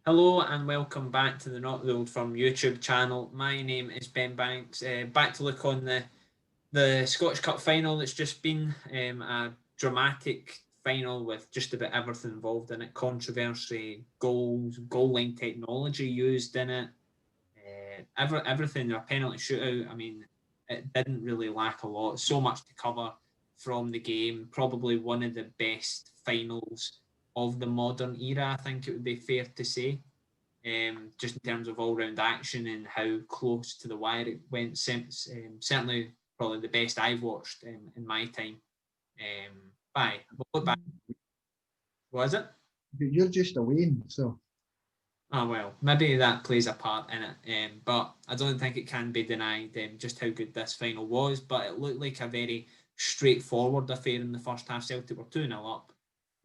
Hello and welcome back to the Not the Old Firm YouTube channel. My name is Ben Banks. Back to look on the Scottish Cup final that's just been a dramatic final with just about everything involved in it. Controversy, goals, goal line technology used in it, everything. A penalty shootout. I mean, it didn't really lack a lot. So much to cover from the game. Probably one of the best finals of the modern era, I think it would be fair to say. Just in terms of all-round action and how close to the wire it went. Certainly, probably the best I've watched in my time. Look back. Was it? You're just a Wayne, so. Oh, well, maybe that plays a part in it. But I don't think it can be denied just how good this final was. But it looked like a very straightforward affair in the first half. Celtic were 2-0 up.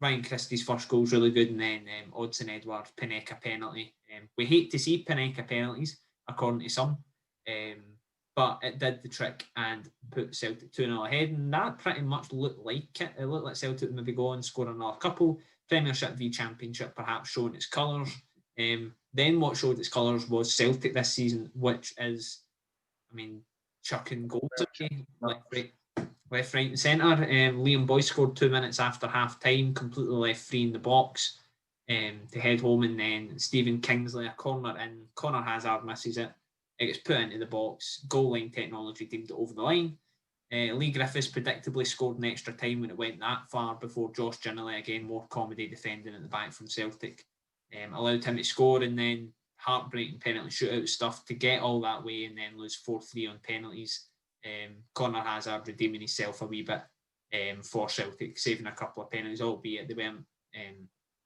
Ryan Christie's first goal was really good, and then Odsonne Edouard Panenka penalty. We hate to see Panenka penalties, according to some, but it did the trick and put Celtic 2-0 ahead, and that pretty much looked like it. It looked like Celtic would maybe go on, score another couple. Premiership v Championship perhaps showing its colours. Then what showed its colours was Celtic this season, which is, I mean, chucking goals away, left, right and centre. Liam Boyce scored 2 minutes after half time, completely left free in the box to head home, and then Stephen Kingsley, a corner in, Connor Hazard misses it. It gets put into the box. Goal line technology deemed it over the line. Lee Griffiths predictably scored an extra time when it went that far before Josh Ginnelly, again more comedy defending at the back from Celtic, allowed him to score, and then heartbreaking penalty shootout stuff to get all that way and then lose 4-3 on penalties. Connor Hazard redeeming himself a wee bit for Celtic, saving a couple of penalties, albeit they weren't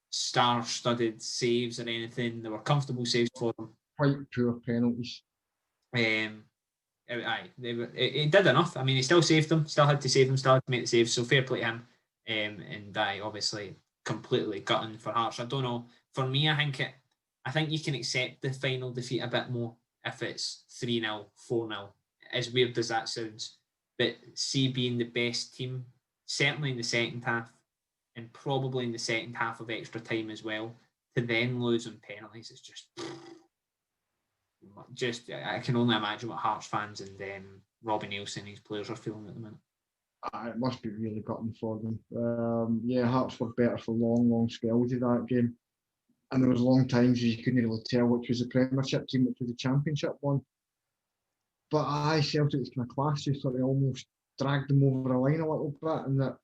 star-studded saves or anything. They were comfortable saves for them. Quite poor penalties. He did enough. I mean, he still saved them, still had to save them, still had to make the saves, so fair play to him. And obviously completely gutting for Hearts. I don't know. For me, I think you can accept the final defeat a bit more if it's 3-0, 4-0. As weird as that sounds, but see being the best team, certainly in the second half, and probably in the second half of extra time as well, to then lose on penalties is just I can only imagine what Hearts fans and Robbie Nielsen, his players, are feeling at the minute. It must be really gutting for them. Hearts were better for long spells of that game, and there was long times you couldn't really tell which was the Premiership team, which was the Championship one. But Celtic's kind of class just sort of almost dragged them over the line a little bit, and that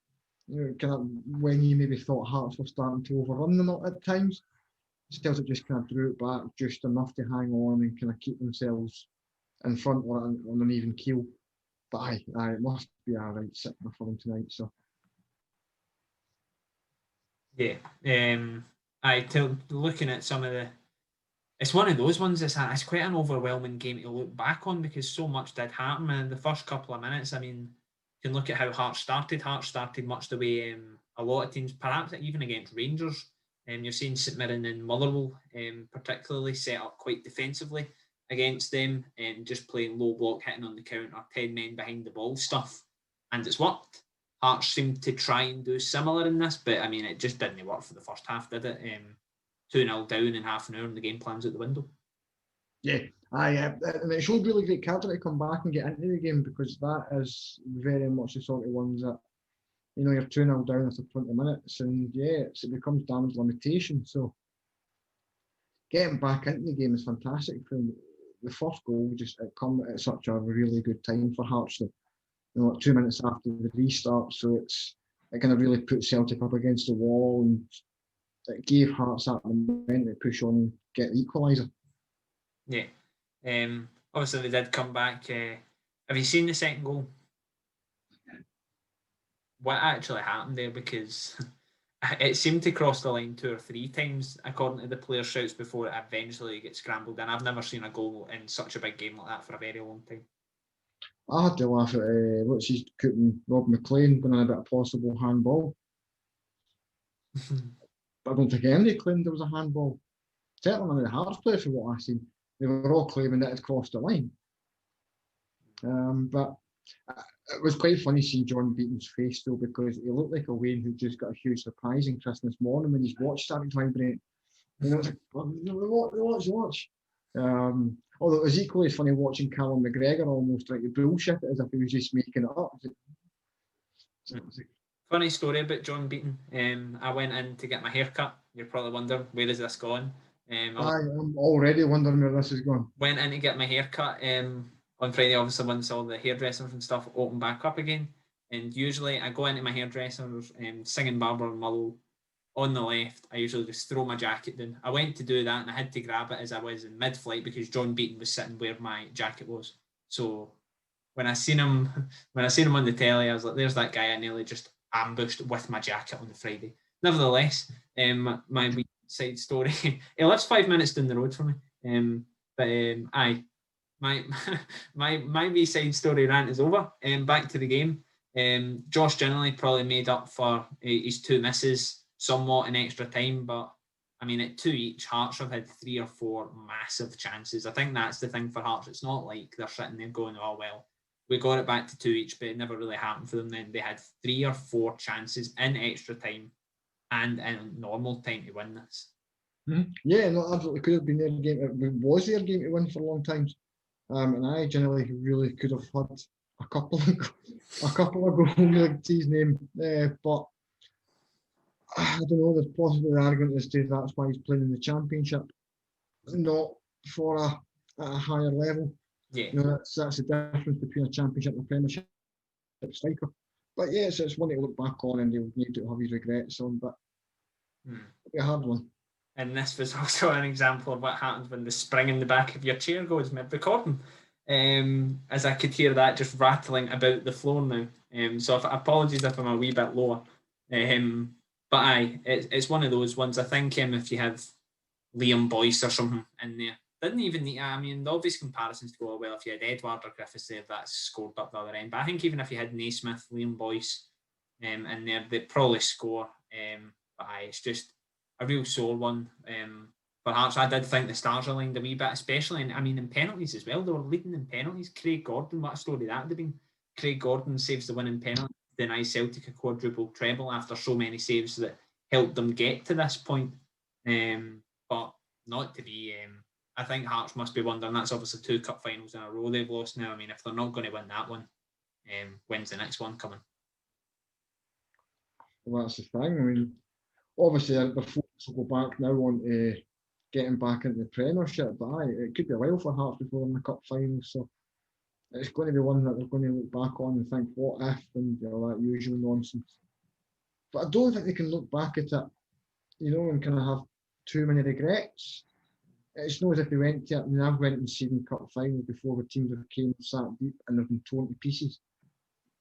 kind of when you maybe thought Hearts were starting to overrun them at times, Celtic just kind of drew it back just enough to hang on and kind of keep themselves in front or on an even keel. But it must be all right sitting for them tonight. So yeah, looking at some of the. It's one of those ones. It's quite an overwhelming game to look back on because so much did happen in the first couple of minutes. I mean, you can look at how Hearts started. Hearts started much the way a lot of teams, perhaps even against Rangers. You're seeing St Mirren and Motherwell particularly set up quite defensively against them and just playing low block, hitting on the counter, 10 men behind the ball stuff. And it's worked. Hearts seemed to try and do similar in this, but I mean, it just didn't work for the first half, did it? 2-0 down in half an hour and the game plan's out the window. Yeah, and it showed really great character to come back and get into the game because that is very much the sort of ones that, you're 2-0 down after 20 minutes and it becomes damage limitation. So getting back into the game is fantastic. From the first goal, just it come at such a really good time for Hearts. 2 minutes after the restart, so it kind of really put Celtic up against the wall and it gave Hearts that momentum to push on and get the equaliser. Yeah. Obviously, they did come back. Have you seen the second goal? What actually happened there? Because it seemed to cross the line 2 or 3 times, according to the player shouts, before it eventually gets scrambled in. I've never seen a goal in such a big game like that for a very long time. I had to laugh at what's his cooking Rob McLean going on about a possible handball. But I don't think anybody claimed there was a handball. Certainly none of the Hearts players, from what I've seen. They were all claiming that it had crossed the line. But it was quite funny seeing John Beaton's face though, because he looked like a Wayne who just got a huge surprise in Christmas morning when his watch started vibrating. You know, it's like, watch. Although it was equally funny watching Callum McGregor almost like bullshit it as if he was just making it up. Funny story about John Beaton. I went in to get my hair cut. You're probably wondering, where is this going? I'm already wondering where this is going. Went in to get my hair cut on Friday, obviously, once all the hairdressers and stuff open back up again. And usually I go into my hairdresser's singing Barbara Mullow on the left. I usually just throw my jacket down. I went to do that and I had to grab it as I was in mid-flight because John Beaton was sitting where my jacket was. So when I seen him on the telly, I was like, there's that guy I nearly just ambushed with my jacket on the Friday. Nevertheless, my wee side story, he lives 5 minutes down the road from me. Aye, my wee side story rant is over. Back to the game. Josh generally probably made up for his two misses somewhat in extra time, but I mean, at 2 each, Hearts have had 3 or 4 massive chances. I think that's the thing for Hearts. It's not like they're sitting there going, oh, well, we got it back to 2 each, but it never really happened for them then. They had 3 or 4 chances in extra time and in normal time to win this. Mm-hmm. Yeah, no, absolutely could have been their game. It was their game to win for a long time. And I generally really could have had a couple of goals like his name. But I don't know, there's possibly the argument as to that's why he's playing in the Championship, not for at a higher level. Yeah. You know, that's the difference between a Championship and a Premiership striker. But yeah, it's one to look back on and he'll need to have his regrets on, but it'll be a hard one. And this was also an example of what happens when the spring in the back of your chair goes mid-recording. As I could hear that just rattling about the floor now. So apologies if I'm a wee bit lower. But aye, it's one of those ones. I think if you have Liam Boyce or something in there, didn't even need. I mean, the obvious comparisons to go, well, if you had Edward or Griffiths there, that's scored up the other end. But I think even if you had Naismith, Liam Boyce in there, they'd probably score. But aye, it's just a real sore one. Perhaps I did think the stars aligned a wee bit, especially in penalties as well. They were leading in penalties. Craig Gordon, what a story that would have been. Craig Gordon saves the winning penalty, denies Celtic a quadruple treble after so many saves that helped them get to this point. But not to be. I think Hearts must be wondering. That's obviously 2 cup finals in a row they've lost now. I mean, if they're not going to win that one, when's the next one coming? Well, that's the thing. I mean, obviously the focus will go back now on getting back into the Premiership, but it could be a while for Hearts before they're in the cup final. So it's going to be one that they're going to look back on and think, what if, and that usual nonsense. But I don't think they can look back at it, and kind of have too many regrets. It's not as if they went to it. I mean, I've went and seen cup finals before where teams have came sat deep and they've been torn to pieces.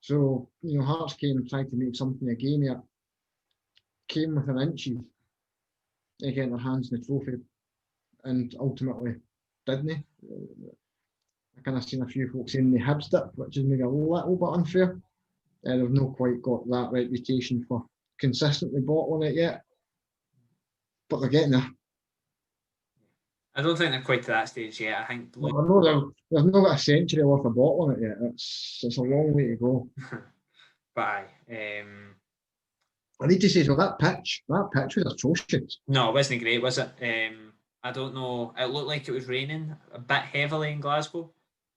So, Hearts came and tried to make something a game here, came within inches of getting their hands in the trophy, and ultimately didn't they? I kind of seen a few folks saying they hibsed it, which is maybe a little bit unfair. They've not quite got that reputation for consistently bottling it yet, but they're getting there. I don't think they're quite to that stage yet. I think. Well, I know they've not got a century worth of bottling it yet. It's a long way to go. But I need to say, so that pitch was atrocious. No, it wasn't great, was it? I don't know. It looked like it was raining a bit heavily in Glasgow.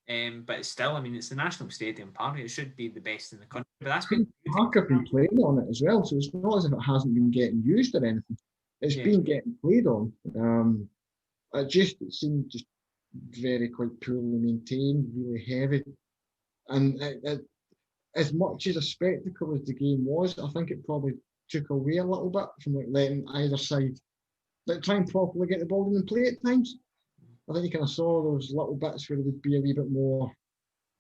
But it's still, it's the National Stadium Park. It should be the best in the country. But that's been Park have been playing on it as well, so it's not as if it hasn't been getting used or anything. It's been getting played on. It seemed just very quite poorly maintained, really heavy, and as much as a spectacle as the game was, I think it probably took away a little bit from letting either side try and properly get the ball in and play at times. I think you kind of saw those little bits where it would be a wee bit more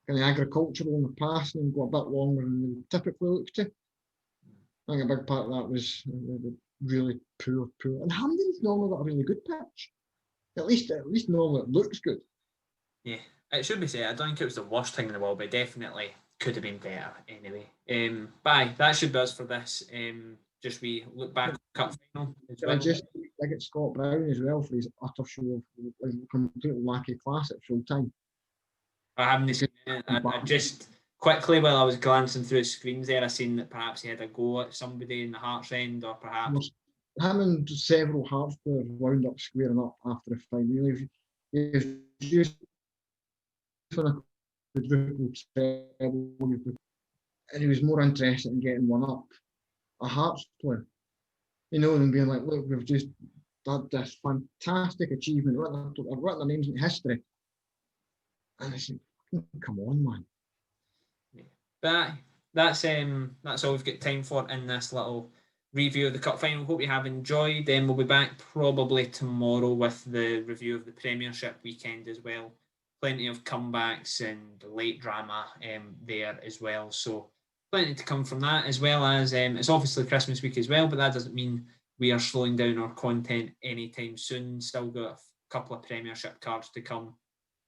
kind of agricultural in the passing and go a bit longer than they would typically look to. I think a big part of that was really poor. And Hampden's normally got a really good pitch. At least normally it looks good. Yeah, it should be said. I don't think it was the worst thing in the world, but it definitely could have been better anyway. Bye. That should be us for this. Just we look back at the cup final. I just get Scott Brown as well for his utter show of completely lackey class at full time. I haven't seen it. I just quickly, while I was glancing through screens there, I seen that perhaps he had a go at somebody in the Hearts end, or perhaps him and several Hearts players wound up squaring up after the final. He was used for a quadruple treble, and he was more interested in getting one up a Hearts player, and being like, look, we've just done this fantastic achievement, I've written their names in history. And I said, come on, man. But that's all we've got time for in this little review of the cup final. Hope you have enjoyed. We'll be back probably tomorrow with the review of the Premiership weekend as well. Plenty of comebacks and late drama there as well. So plenty to come from that, as well as it's obviously Christmas week as well, but that doesn't mean we are slowing down our content anytime soon. Still got a couple of Premiership cards to come.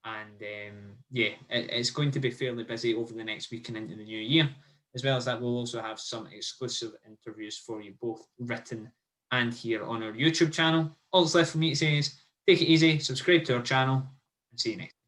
And it's going to be fairly busy over the next week and into the new year. As well as that, we'll also have some exclusive interviews for you, both written and here on our YouTube channel. All that's left for me to say is take it easy, subscribe to our channel, and see you next.